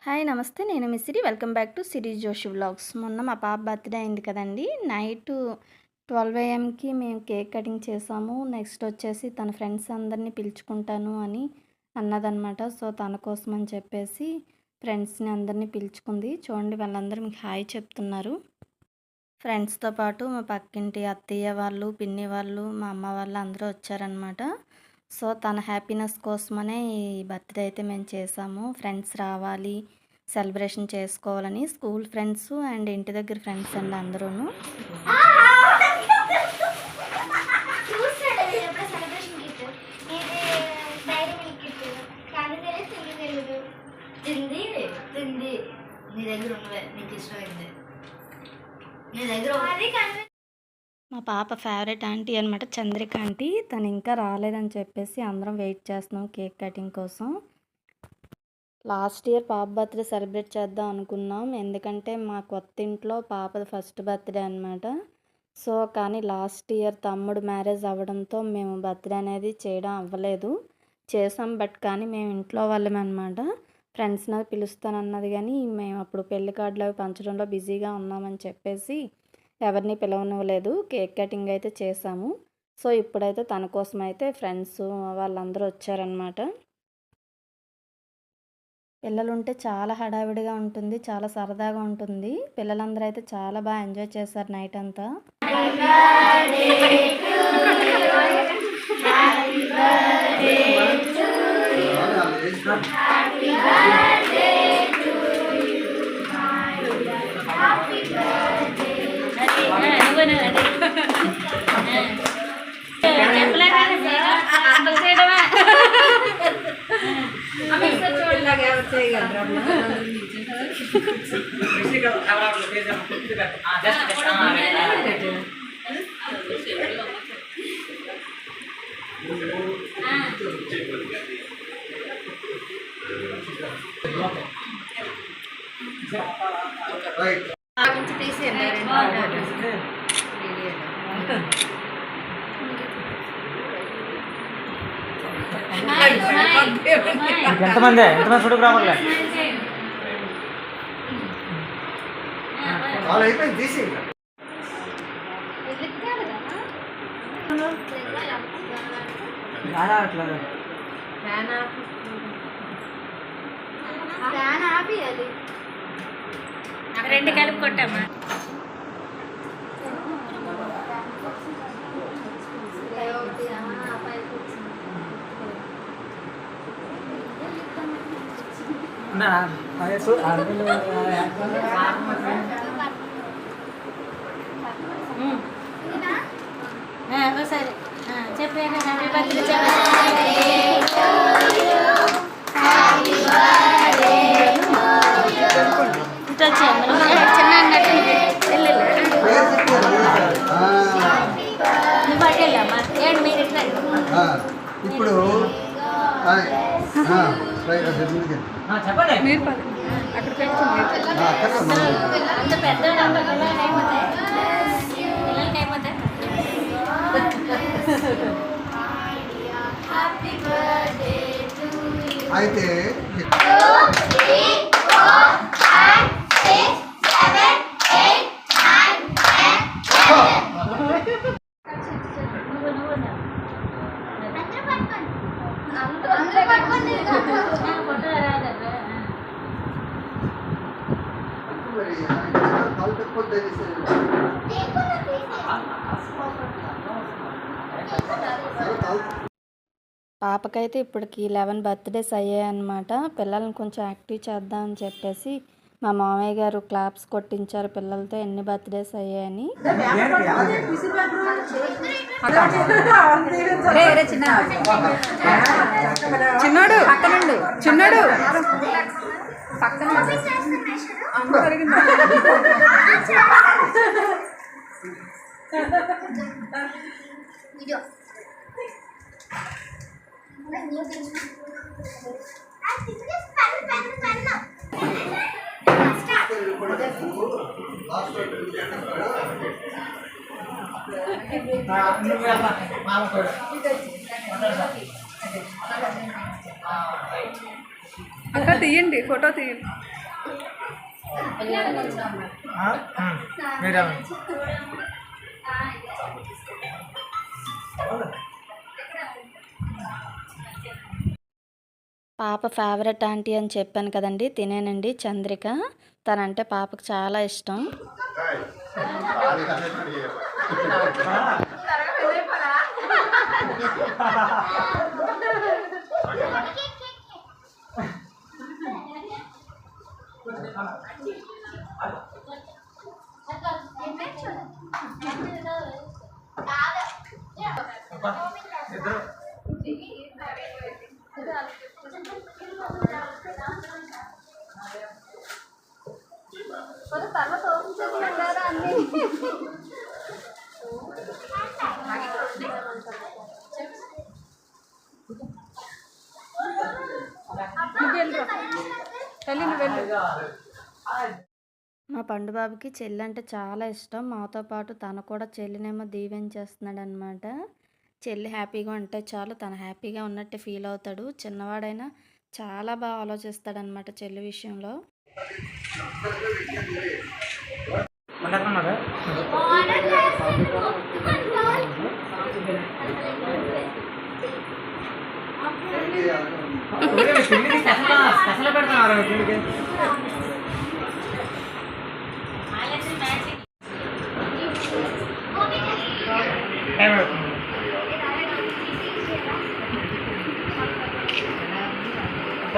Hi నమస్తే నేను మీ Siri welcome back to Siri Joshi vlogs. మొన్న మా పాప బర్త్డే అయింది కదండి. నైట్ 12 AM మేము కేక్ కటింగ్ చేసాము. నెక్స్ట్ వచ్చేసి తన ఫ్రెండ్స్ అందరినీ పిలుచుకుంటాను అని అన్నదనమాట. సో తన కోసం అని చెప్పేసి ఫ్రెండ్స్ని అందరినీ పిలుచుకుంది. చూడండి వాళ్ళందరూ మీకు హాయ్ చెప్తున్నారు. ఫ్రెండ్స్తో పాటు మా పక్కింటి అత్తయ్య వాళ్ళు, పిన్ని వాళ్ళు, మా అమ్మ వాళ్ళు అందరూ వచ్చారనమాట. సో తన హ్యాపీనెస్ కోసమనే ఈ బర్త్డే అయితే మేము చేసాము. ఫ్రెండ్స్ రావాలి, సెలబ్రేషన్ చేసుకోవాలని. స్కూల్ ఫ్రెండ్స్ అండ్ ఇంటి దగ్గర ఫ్రెండ్స్ అండి అందరూను. మా పాప ఫేవరెట్ ఆంటీ అనమాట, చంద్రిక ఆంటీ. తను ఇంకా రాలేదని చెప్పేసి అందరం వెయిట్ చేస్తున్నాం కేక్ కటింగ్ కోసం. లాస్ట్ ఇయర్ పాప బర్త్డే సెలబ్రేట్ చేద్దాం అనుకున్నాం, ఎందుకంటే మా కొత్త ఇంట్లో పాపది ఫస్ట్ బర్త్డే అనమాట. సో కానీ లాస్ట్ ఇయర్ తమ్ముడు మ్యారేజ్ అవ్వడంతో మేము బర్త్డే అనేది చేయడం అవ్వలేదు. చేసాం బట్ కానీ మేము ఇంట్లో వాళ్ళమే అనమాట. ఫ్రెండ్స్ని పిలుస్తానన్నది కానీ మేము అప్పుడు పెళ్లి కార్డులు అవి పంచడంలో బిజీగా ఉన్నామని చెప్పేసి ఎవరిని పిలవనివ్వలేదు. కేక్ కటింగ్ అయితే చేసాము. సో ఇప్పుడైతే తన కోసం అయితే ఫ్రెండ్స్ వాళ్ళందరూ వచ్చారనమాట. పిల్లలుంటే చాలా హడావిడిగా ఉంటుంది, చాలా సరదాగా ఉంటుంది. పిల్లలందరూ అయితే చాలా బాగా ఎంజాయ్ చేశారు నైట్ అంతా. ఎంతమంది ఫోటోగ్రాఫర్లే తీసి రెండు కలిపి కొట్టమ్మా. సరే చెప్పాను. హ్యాపీ బర్త్డే చిన్న అన్నట్టు నువ్వు అటెళ్ళమ్మా. ఏడు మీరు ఇప్పుడు చెప్పండి. మీరు అక్కడ అంత పెద్ద అయితే పాపకైతే ఇప్పటికి 11 బర్త్డేస్ అయ్యాయన్నమాట. పిల్లల్ని కొంచెం యాక్టివ్ చేద్దామని చెప్పేసి మా మామయ్య గారు క్లాప్స్ కొట్టించారు పిల్లలతో ఎన్ని బర్త్డేస్ అయ్యాయని. చిన్నోడు పక్కనుండు, చిన్నోడు పక్కన అక్క తీయండి, ఫోటో తీయండి. మీరు పాప ఫేవరెట్ ఆంటీ అని చెప్పాను కదండి, తినేనండి చంద్రిక. తనంటే పాపకు చాలా ఇష్టం. మా పండుబాబుకి చెల్లి అంటే చాలా ఇష్టం. మాతో పాటు తను కూడా చెల్లినేమో దీవెంచేస్తున్నాడు అనమాట. చెల్లి హ్యాపీగా ఉంటే చాలు, తను హ్యాపీగా ఉన్నట్టు ఫీల్ అవుతాడు. చిన్నవాడైనా చాలా బాగా ఆలోచిస్తాడనమాట చెల్లి విషయంలో. స్పెషల్ పెడుతున్నారు పిల్లికి.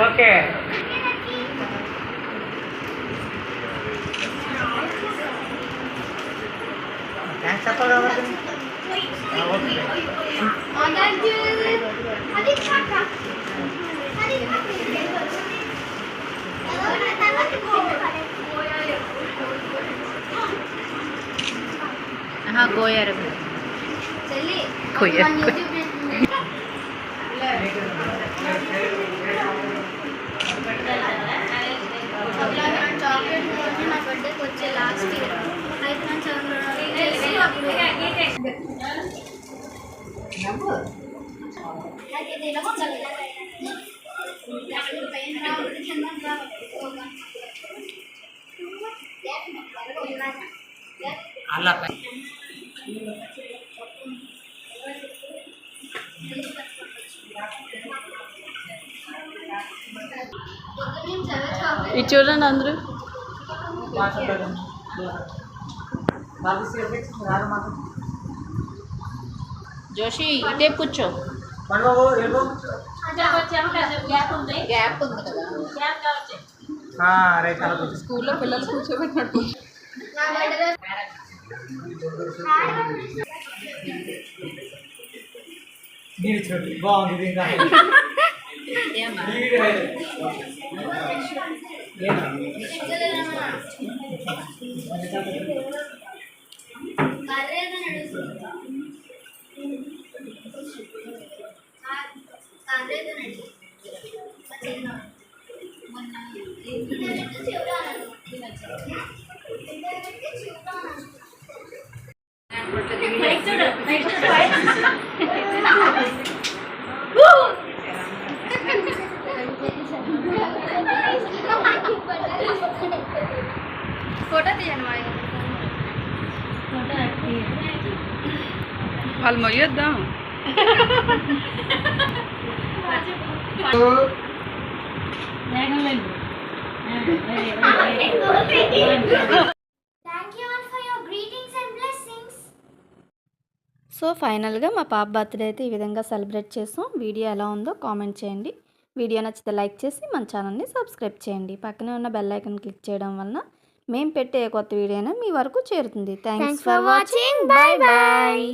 ఓకే థ్యాంక్స్ చెప్పాలి కాబట్టి. గోయారు చాక్లెట్ నా బర్త్డేకి వచ్చే లాస్ట్ ఇయర్ అయితే అలా ఇది చూడండి అందరూ. జోషి ఇటే కూర్చో. గ్యాప్ ఉంది కదా స్కూల్లో పిల్లలు కూర్చోబెట్టినట్టు. బాగుంది. ఫోటో తీయండి వాళ్ళు మొయ్యొద్దాం. సో ఫైనల్గా మా పాప బర్త్డే అయితే ఈ విధంగా సెలబ్రేట్ చేసాం. వీడియో ఎలా ఉందో కామెంట్ చేయండి. వీడియో నచ్చితే లైక్ చేసి మన ఛానల్ని సబ్స్క్రైబ్ చేయండి. పక్కనే ఉన్న బెల్ ఐకాన్ క్లిక్ చేయడం వలన మేము పెట్టే కొత్త వీడియో అయినా మీ వరకు చేరుతుంది. Thanks for watching. Bye bye.